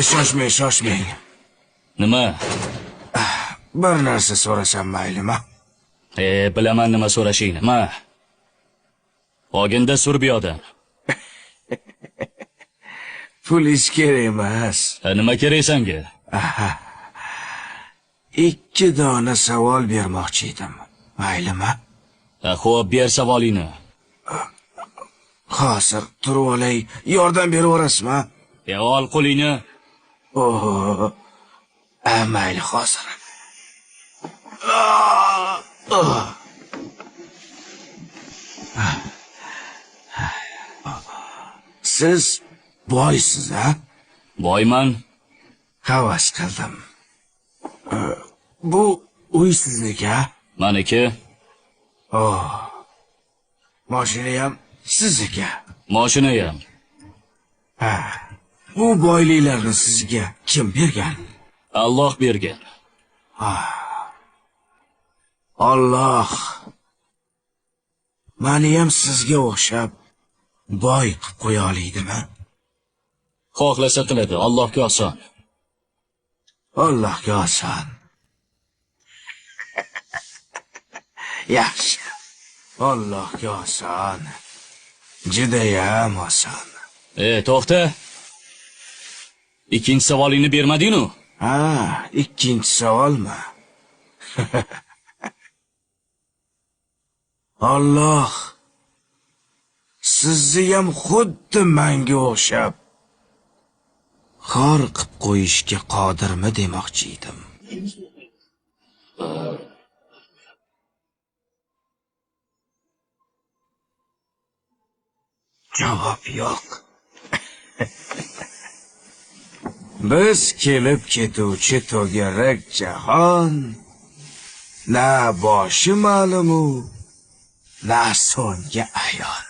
Shoshmang. Nima? Bir narsa so'rasam maylimi? Bilaman nima so'rashingni. Ma. Oginda sur buyoqdan. Pul ish kerak emas. Nima kerak senga? 2 dona savol bermoqchi edim. Maylimi? Xo'p, ber savolingni. Hozir turib olay, yordam beraverasizmi? Ol qo'lingni. Mayli hozir. Siz boysiz, ha? Boyman. Havas qildim. Bu uy sizniki, ha? Meniki. Mashina ham sizniki. Mashina ham. Bu boyliklarni sizga kim bergan? Alloh bergan. Alloh meni ham sizga o'xshab boy qilib qo'ya olaydimi? Xohlasa qiladi, Allohga oson. Allohga oson. Yaxshi. Allohga oson. Judayam oson. To'xta. Ikkinchi savolingni bermading-ku? Ikkinchi savolmi? Alloh sizni ham xuddi menga o'xshab xor qilib qo'yishga qodirmi demoqchi edim. Javob yo'q. Biz kelib ketuvchi to'garak jahon na boshi ma'lumu, na so'ngi ayon.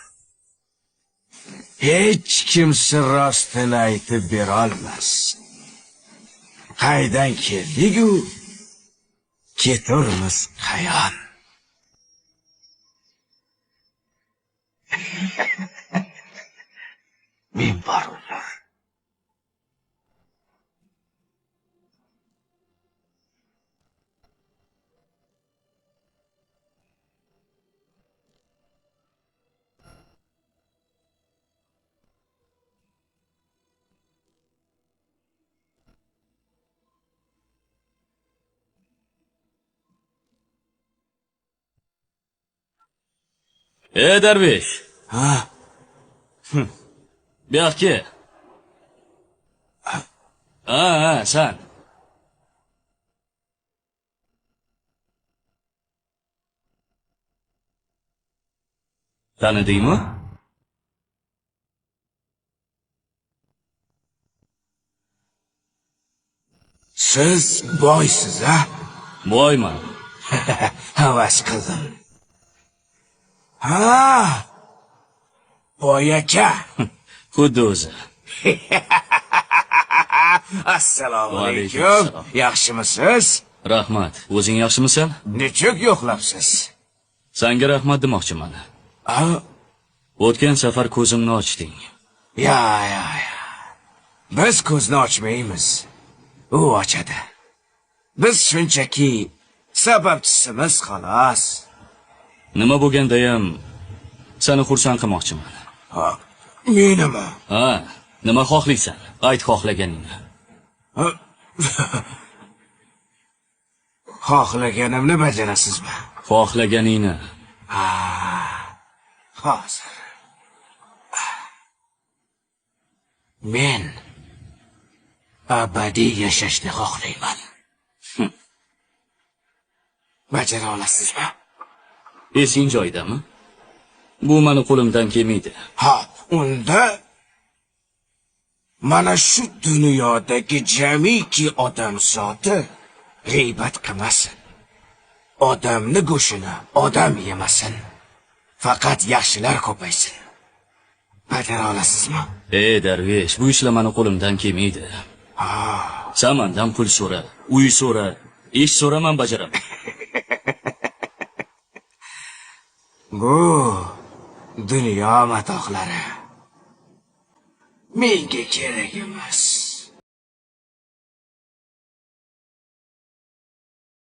Hech kim sir rostini aytib bera olmas. Qaydan keldik-u, keturmiz qayon. Men bor uzr. Darvesh. Bu yoqqa. Sen. Tanidingmi? Siz boysiz, ha? Boyman. Havas qildim. Boy aka. Xuddi o'zi. Assalomu alaykum. Yaxshimisiz? Rahmat. O'zing yaxshimisan? Nechuk yo'qlabsiz? Senga rahmat demoqchiman. O'tgan safar ko'zimni ochding. Ya. Biz ko'zni ochmaymiz. U ochadi. Biz shunchaki sababchisimiz xolos. Nima bo'lganda ham seni xursand qilmoqchiman. Menimi? Nima xohlaysan? Ayt xohlaganingni. Xohlaganimni bajarasizmi? Xohlaganingni. Hozir. Men abadiy yashashni xohlayman. Bajara olasizmi? Esing joyidami? Bu meni qo'limdan kelmaydi. Unda mana shu dunyodagi jamiki odam zoti g'iybat qilmasin. Odamni go'shini odam yemasin. Faqat yaxshilar ko'paysin. Bajara olasizmi? Darvesh, bu ishlar meni qo'limdan kelmaydi. Sen mendan pul so'ra, uy so'ra, ish so'ra, men bajaraman. Bu dunyo matohlari menga kerak emas.